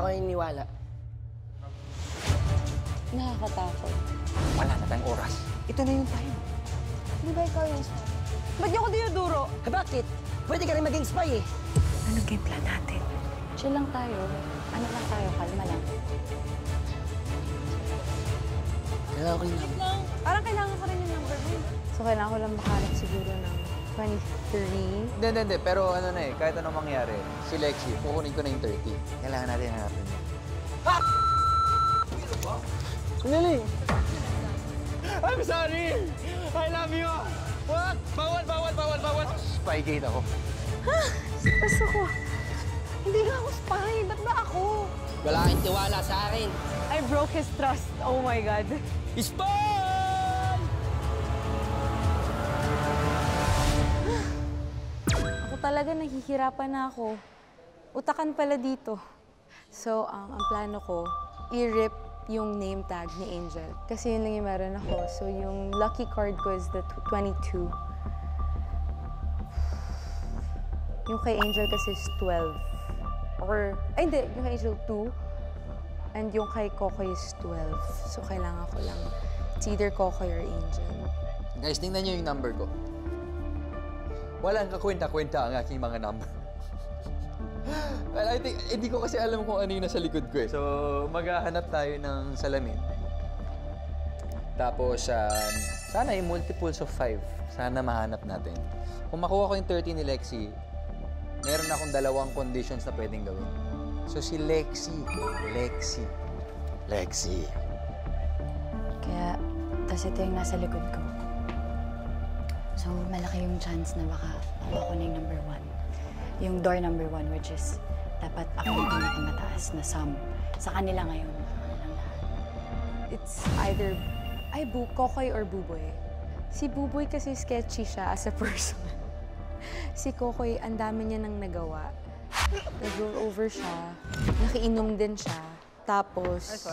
maniniwala. Nakakatakot. Wala na tayong oras. Ito na yung time. Di ba ikaw yung spy? Ba't niyo ako dinuduro? Bakit? Pwede ka rin maging spy eh. Anong game plan natin? Chill lang tayo. Ano lang tayo, kalma lang. Kailangan ko yung number. Parang kailangan ko rin yung number mo. So, kailangan ko lang makahanap siguro ng 23. Hindi. Pero ano na eh, kahit anong mangyari, si Lexie, kukunin ko na yung 30. Kailangan natin hanapin niya. Sandali. I'm sorry! I love you! What? Bawal! Spygate ako. Ha? Basta ko. Hindi nga ako spy. Ba't ba ako? Wala kang tiwala sa akin. I broke his trust. Oh my God. Spy! Ako talaga nahihirapan na ako. Utakan pala dito. So, ang plano ko, i-rip yung name tag ni Angel. Kasi yun lang yung meron ako. So, yung lucky card ko is the 22. Yung kay Angel kasi is 12. Or, ay hindi, yung kay Angel 2. And yung kay Kokoy is 12. So, kailangan ko lang. It's either Kokoy or Angel. Guys, tingnan niyo yung number ko. Walang kakwenta-kwenta ang aking mga number. Well, I think, hindi ko kasi alam kung ano yung nasa likod ko eh. So, maghahanap tayo ng salamin. Tapos, sana yung multiples of 5. Sana mahanap natin. Kung makuha ko yung 30 ni Lexie, meron akong 2 conditions na pwedeng gawin. So, si Lexie. Kaya, tas ito yung nasa likod ko. So, malaki yung chance na baka makuha ko na yung number 1. Yung door number 1, which is dapat ako yung pinakamataas na sum sa kanila ngayon. It's either, Kokoy or Buboy. Si Buboy kasi sketchy siya as a person. Si Kokoy, ang dami niya nang nagawa. Nag-roll over siya, nakiinom din siya, tapos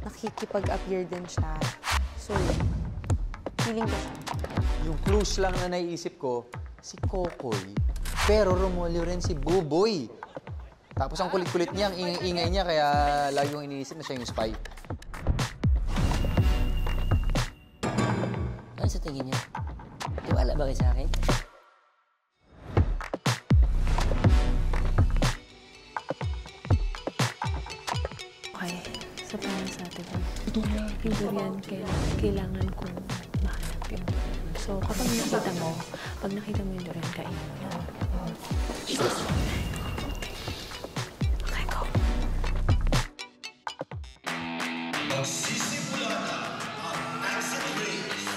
nakikipag-appear din siya. So, feeling ko siya. Yung clues lang na naiisip ko, si Kokoy, pero rumulyo rin si Buboy. Tapos ang kulit-kulit niya, ang ingay-ingay niya, kaya lagi yung iniisip na siya yung spy. Ano sa tingin niyo? Tiwala ba kayo sa akin? Okay, sa plano sa atin. Yung durian, kailangan kong mahanap yung durian. So, kapag nakita mo yung durian, kainin mo na. Okay, go. Magsisimula na ang acid race.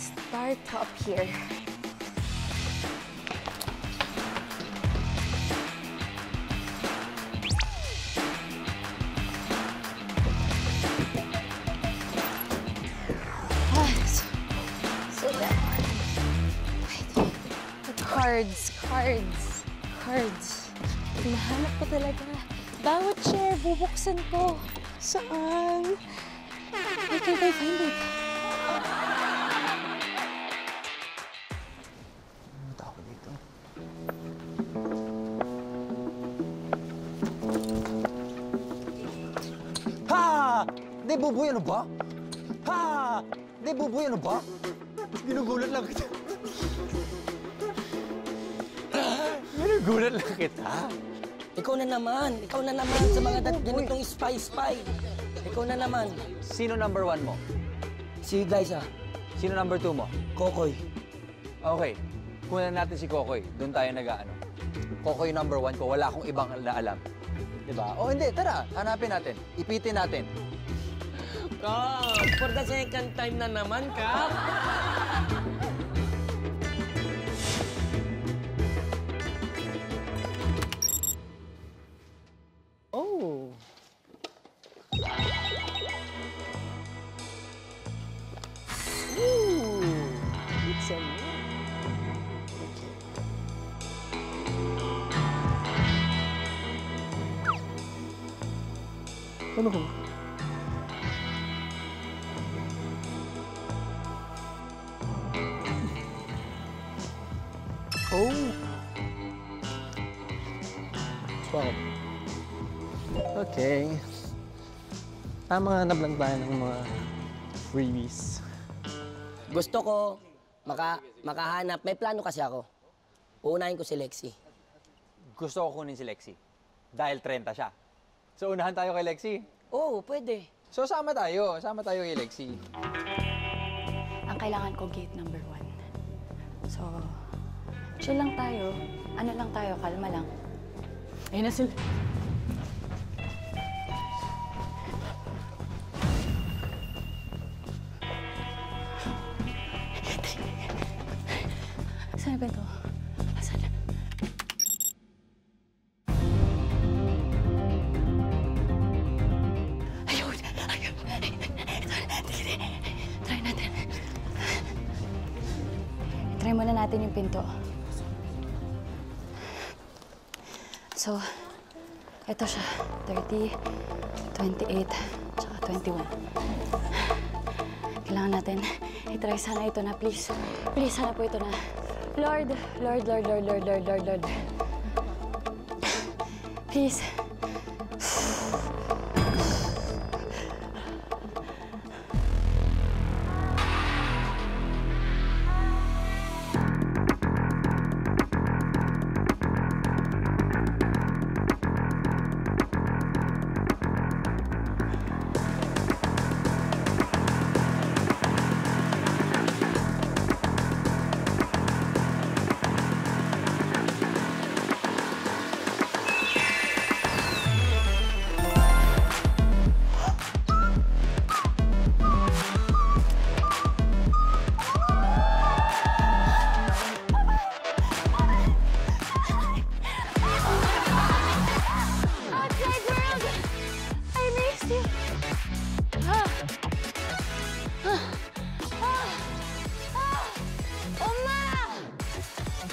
Start up here. Cards. Hinahanap ko talaga. Bawat chair, bubuksan ko. Saan? Where can I find it? Ano tawag dito? Ha! Di, Buboy, ano ba? Ha! Di, Buboy, ano ba? Ginugulat lang kita. Ginugulat lang kita. Ikaw na naman sa mga ganitong spy. Ikaw na naman. Sino number 1 mo? Si Glyza. Sino number 2 mo? Kokoy. Okay. Kunan natin si Kokoy. Doon tayo nag-aano. Kokoy number 1 ko. Wala akong ibang naalam. Diba? O hindi, tara. Hanapin natin. Ipitin natin. Kap, for the second time na naman, Kap. Oh. Ooh, it's a man. Ano ko? Oh. Wow. Okay. Hanap lang tayo ng mga freebies. Gusto ko makahanap. May plano kasi ako. Uunahin ko si Lexie. Gusto ko kunin si Lexie. Dahil 30 siya. So, unahan tayo kay Lexie. Oo, pwede. So, sama tayo. Sama tayo kay Lexie. Ang kailangan ko gate number 1. So, chill lang tayo. Ano lang tayo, kalma lang. Ayun na sila. Saan ba ito? Asan? Ayun! Ayun! Try natin. Try muna natin yung pinto. So, ito siya. 30, 28, tsaka 21. Kailangan natin i-try sana ito na, please. Please, sana po ito na. Lord, Lord, Lord, Lord, Lord, Lord, Lord, Lord. Please.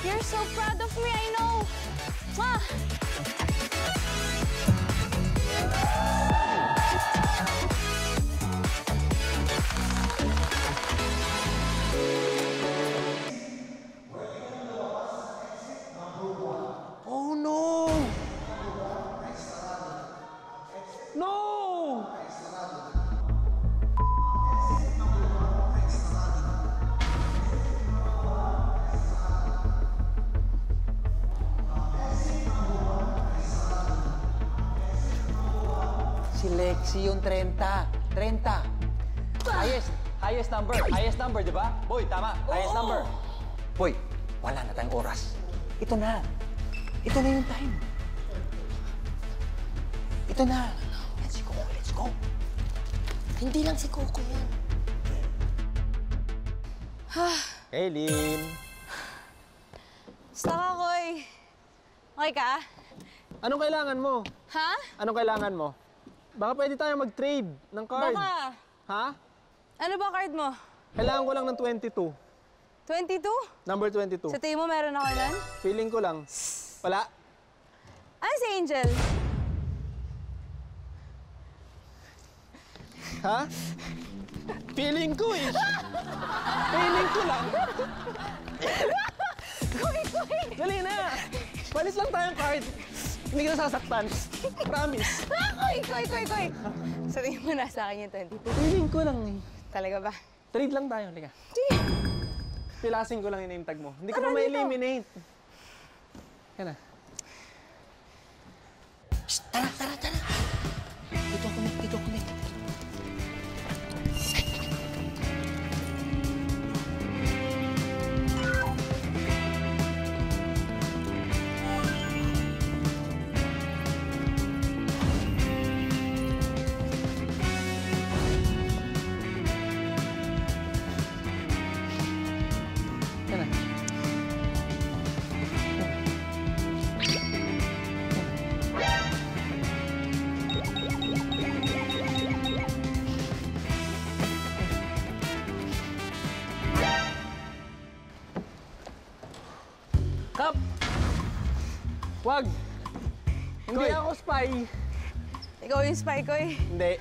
You're so proud of me, I know. Mwah! Oh no! No! Si Lexie yung 30. 30. Highest number. Highest number, di ba? Boy, tama. Highest number. Boy, wala na tayong oras. Ito na. Ito na yung time. Ito na. Let's go. Let's go. Hindi lang si Coco yan. Kaylin! Basta ka, Koy. Okay ka? Anong kailangan mo? Ha? Anong kailangan mo? Baka pwede tayo mag-trade ng card. Baka. Ha? Ano ba card mo? Kailangan ko lang ng 22. 22? Number 22. Sa tingin mo meron ako nun? Feeling ko lang. Wala? Ano si Angel? Ha? Feeling ko eh. Feeling ko lang. Dali na. Palis lang tayong card. Hindi ka nasasaktan. Promise. Koy. Sa tingin mo nasa akin yung 22? Feeling ko lang eh. Talaga ba? Trade lang tayo. Halika. Pilasin ko lang yung name tag mo. Hindi ka Tara, pa ma-eliminate. Yan na. Shh, tara. Dito ako, Nick. Yan na. Kap! Wag! Hindi Koy. ako spy. Ikaw yung spy, Koy. Hindi.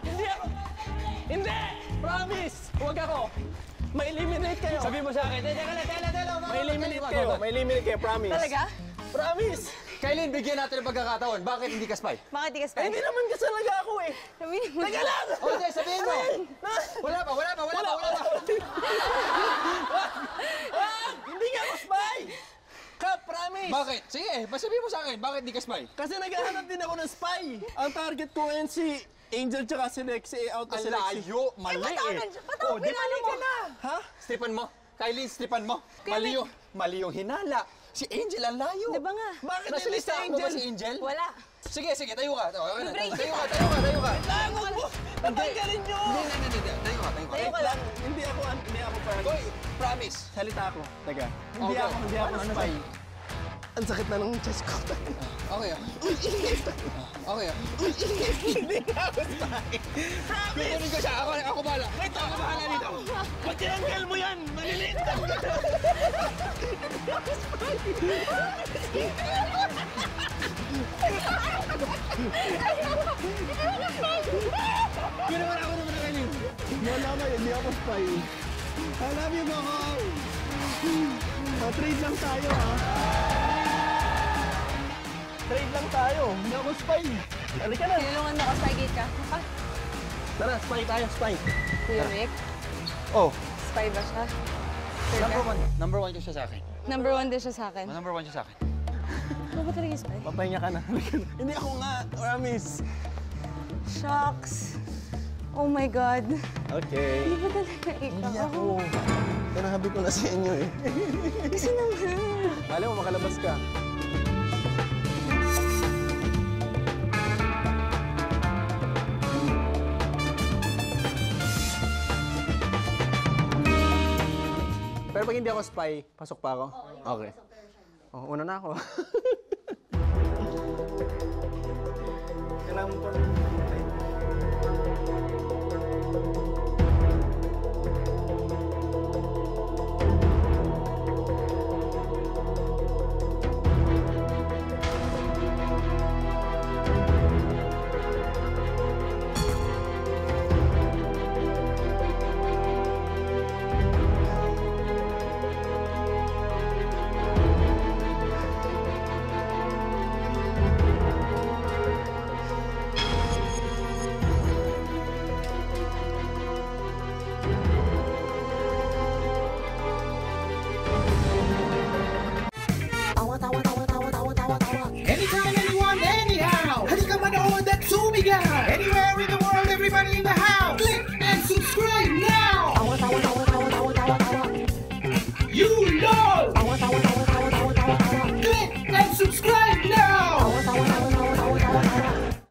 Hindi ako! Hindi! Promise! Huwag ako! Ma-eliminate limit kayo. Sabi mo sa akin, teka lang. May limit kayo. May limit kayo, promise. Talaga? Promise. Kailin, bigyan natin ng pagkakataon. Bakit hindi ka spy? Bakit di ka Eh, spy? hindi naman kasi talaga ako eh. Sabihin mo. Teka lang! O, hindi, sabihin mo. Wala pa. Hindi nga ako spy! Kap, promise! Bakit? Sige, sabihin mo sa akin, bakit hindi ka spy? Kasi naghahanap din ako ng spy. Ang target ko ngayon si Angel tsaka si Lexi. Auto si Ang Lexi. layo, mali eh. Patawag pinali ka na. Ha? Stripan mo. Kailin, stripan mo. Mali yung hinala. Si Angel ang layo. Di ba nga? Bakit Nasa hindi si listahan mo ba Angel? si Angel? Wala. Sige, tayo ka. I-break Tayo ka. Tangon mo! Tatanggalin nyo! Hindi. Tayo ka. Tayo ka lang. Hindi ako promise. Hoy, promise. Salita ako. Teka. Hindi Okay. ako spy. Ang sakit na ng chest ko. Okay. Okay. Hindi na ako spy. Kukunin ko siya. Ako bahala. Ako bahala dito. Pag tinanggal mo yan, maliliit lang. Ginawa ako naman na kailin. Wala ka, hindi ako spy. I love you, Mako. Trade lang tayo, ha? Trade lang tayo. Hindi ako spy. Halika na. Tinulungan mo ako, spygate ka. Ah, Tara, spy tayo, spy. Kuya Rick, Oh, spy ba siya? Number one ko siya sa akin. Number 1 din siya sa akin. Number one siya sa akin. Ano ba talaga yung spy? papahinga ka na. Hindi ako nga, promise. Shucks. Oh my God. Okay. Hindi ba talaga ikaw? Hindi ako. Tinahabi ko na sa inyo eh. Kasi naman. Alam mo, makalabas ka. Pero pag hindi ako spy, pasok pa ako? Okay. Oh, una na ako. Kailangan mo pa.